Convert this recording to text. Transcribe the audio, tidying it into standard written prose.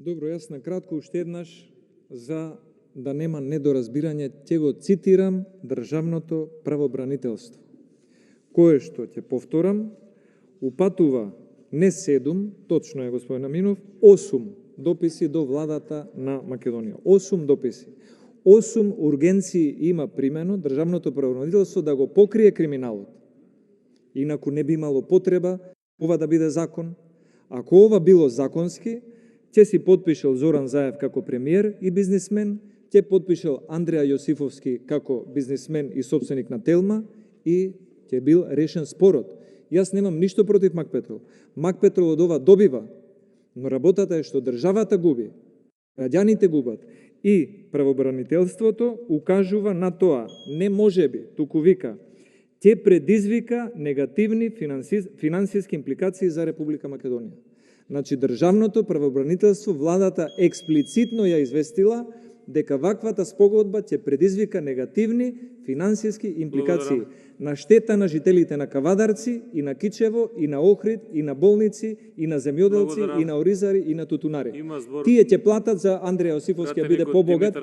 Добро, јас на кратко уште еднаш, за да нема недоразбирање, ќе го цитирам Државното правобранителство, кое што, ќе повторам, упатува не 7, точно е господин Аминов, 8 дописи до владата на Македонија. 8 дописи. 8 ургенции има примено Државното правобранителство да го покрие криминалот. Инаку не би имало потреба ова да биде закон. Ако ова било законски, ќе си подпишел Зоран Заев како премиер и бизнисмен, ќе подпишел Андреа Јосифовски како бизнисмен и собственик на Телма и ќе бил решен спорот. Јас немам ништо против Мак Петрол. Мак Петрол од ова добива, но работата е што државата губи, граѓаните губат и правобранителството укажува на тоа, не можеби, туку вика, ќе предизвика негативни финансиски импликации за Република Македонија. Значи, Државното правобранителство, владата експлицитно ја известила дека ваквата спогодба ќе предизвика негативни финансиски импликации на штета на жителите на Кавадарци и на Кичево и на Охрид и на болници и на земјоделци и на оризари и на тутунари. Тие ќе платат за Андреа Јосифовски да биде побогат